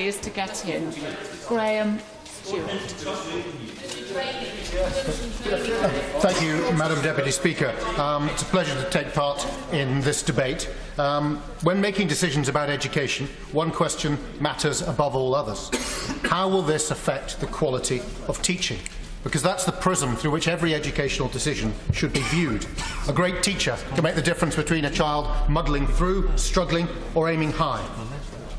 is to get here. Graham Stuart. Thank you, Madam Deputy Speaker. It's a pleasure to take part in this debate. When making decisions about education, one question matters above all others. How will this affect the quality of teaching? Because that's the prism through which every educational decision should be viewed. A great teacher can make the difference between a child muddling through, struggling, or aiming high.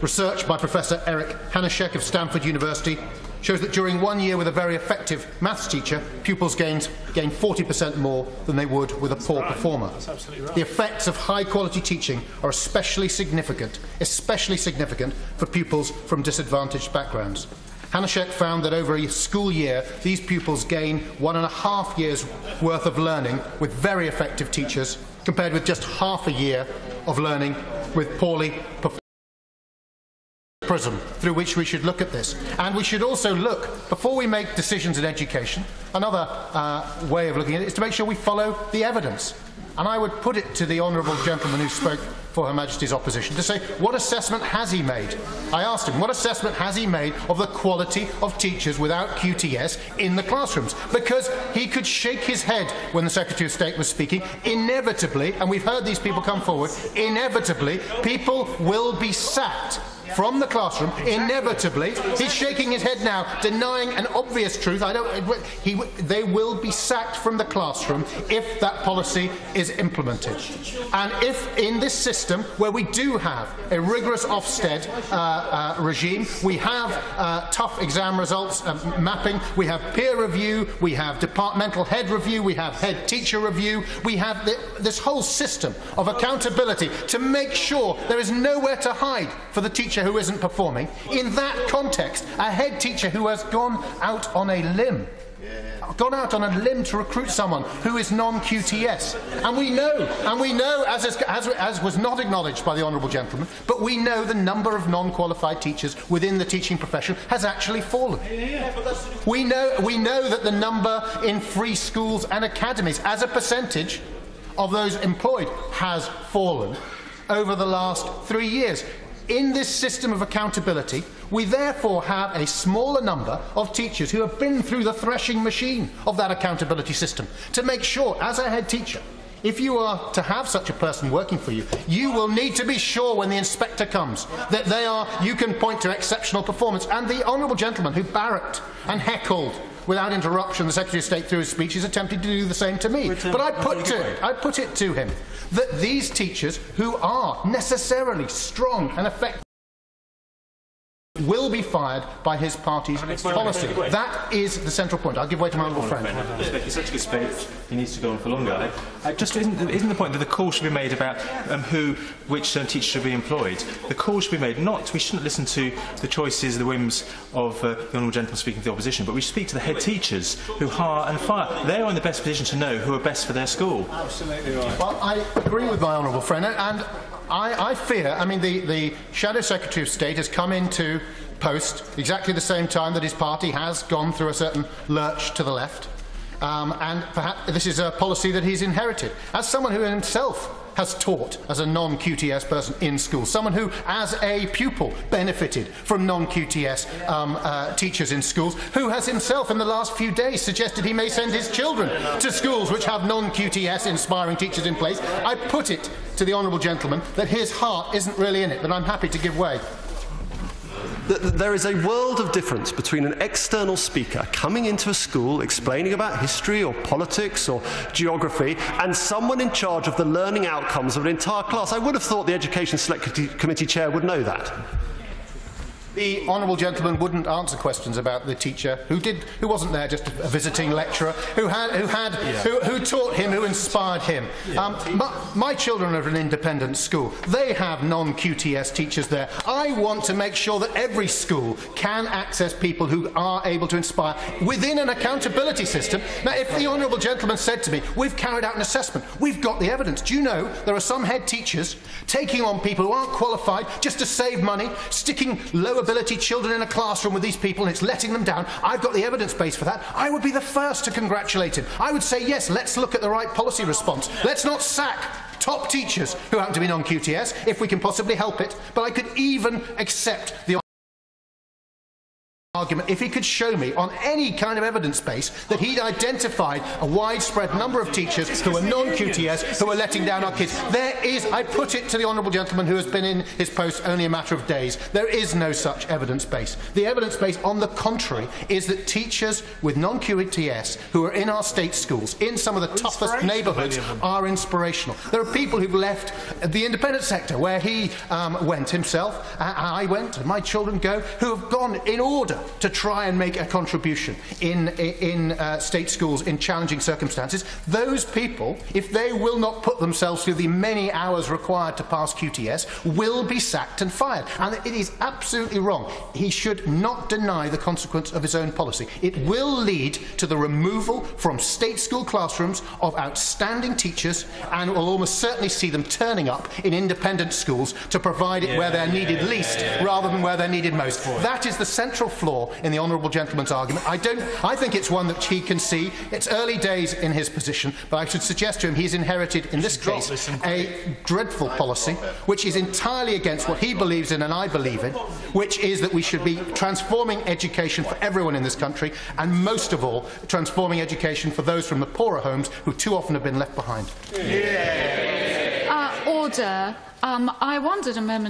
Research by Professor Eric Hanaszek of Stanford University shows that during 1 year with a very effective maths teacher, pupils gain 40% more than they would with a poor performer. Right. The effects of high-quality teaching are especially significant for pupils from disadvantaged backgrounds. Hanaszek found that over a school year, these pupils gain 1.5 years' worth of learning with very effective teachers, compared with just half a year of learning with poorly performing. Prism through which we should look at this. And we should also look, before we make decisions in education, another way of looking at it is to make sure we follow the evidence. And I would put it to the honourable gentleman who spoke for Her Majesty's opposition to say, what assessment has he made? I asked him, what assessment has he made of the quality of teachers without QTS in the classrooms? Because he could shake his head when the Secretary of State was speaking. Inevitably, and we've heard these people come forward, inevitably, people will be sacked from the classroom. Inevitably, he's shaking his head now, denying an obvious truth. They will be sacked from the classroom if that policy is implemented. And if in this system, where we do have a rigorous Ofsted regime, we have tough exam results mapping, we have peer review, we have departmental head review, we have head teacher review, we have this whole system of accountability to make sure there is nowhere to hide for the teacher who isn't performing. In that context, a head teacher who has gone out on a limb to recruit someone who is non-QTS. And we know, as was not acknowledged by the honourable gentleman, but we know the number of non-qualified teachers within the teaching profession has actually fallen. We know that the number in free schools and academies, as a percentage of those employed, has fallen over the last 3 years. In this system of accountability, we therefore have a smaller number of teachers who have been through the threshing machine of that accountability system to make sure, as a head teacher, if you are to have such a person working for you, you will need to be sure when the inspector comes that you can point to exceptional performance. And the honourable gentleman who barracked and heckled without interruption the Secretary of State through his speech is attempting to do the same to me. But I put it to him that these teachers, who are necessarily strong and effective, will be fired by his party's policy. That is the central point. I'll give way to my honourable friend. It's such a good speech. He needs to go on for longer. Just isn't the point that the call should be made about which teachers should be employed? The call should be made not. We shouldn't listen to the choices, the whims of the honourable gentleman speaking to the opposition, but we should speak to the head teachers who hire and fire. They are in the best position to know who are best for their school. Absolutely right. Well, I agree with my honourable friend, and I fear, the Shadow Secretary of State has come into post exactly the same time that his party has gone through a certain lurch to the left, and perhaps this is a policy that he's inherited. As someone who himself has taught as a non-QTS person in school, someone who, as a pupil, benefited from non-QTS teachers in schools, who has himself in the last few days suggested he may send his children to schools which have non-QTS inspiring teachers in place, I put it to the honourable gentleman that his heart isn't really in it, but I'm happy to give way. There is a world of difference between an external speaker coming into a school explaining about history or politics or geography and someone in charge of the learning outcomes of an entire class. I would have thought the Education Select Committee Chair would know that. The honourable gentleman wouldn't answer questions about the teacher who wasn't there, just a visiting lecturer, who taught him, who inspired him. My children are at an independent school. They have non-QTS teachers there. I want to make sure that every school can access people who are able to inspire within an accountability system. Now, if the honourable gentleman said to me, we've carried out an assessment, we've got the evidence. Do you know there are some head teachers taking on people who aren't qualified just to save money, sticking low ability children in a classroom with these people, and it's letting them down? I've got the evidence base for that. I would be the first to congratulate him. I would say, yes, let's look at the right policy response. Let's not sack top teachers who happen to be non-QTS if we can possibly help it, but I could even accept the argument if he could show me on any kind of evidence base that he'd identified a widespread number of teachers who are non-QTS who are letting down our kids. There is, I put it to the honourable gentleman who has been in his post only a matter of days, there is no such evidence base. The evidence base, on the contrary, is that teachers with non-QTS who are in our state schools, in some of the toughest neighbourhoods, are inspirational. There are people who've left the independent sector, where he went himself, I went, and my children go, who have gone in order to try and make a contribution in state schools in challenging circumstances. Those people, if they will not put themselves through the many hours required to pass QTS, will be sacked and fired. And it is absolutely wrong. He should not deny the consequence of his own policy. It will lead to the removal from state school classrooms of outstanding teachers, and will almost certainly see them turning up in independent schools to provide it where they're needed least rather than where they're needed most. That is the central flaw in the honourable gentleman's argument. I think it's one that he can see. It's early days in his position, but I should suggest to him he's inherited, in this case, a dreadful policy which is entirely against what he believes in and I believe in, which is that we should be transforming education for everyone in this country, and most of all, transforming education for those from the poorer homes who too often have been left behind. Order. I wondered a moment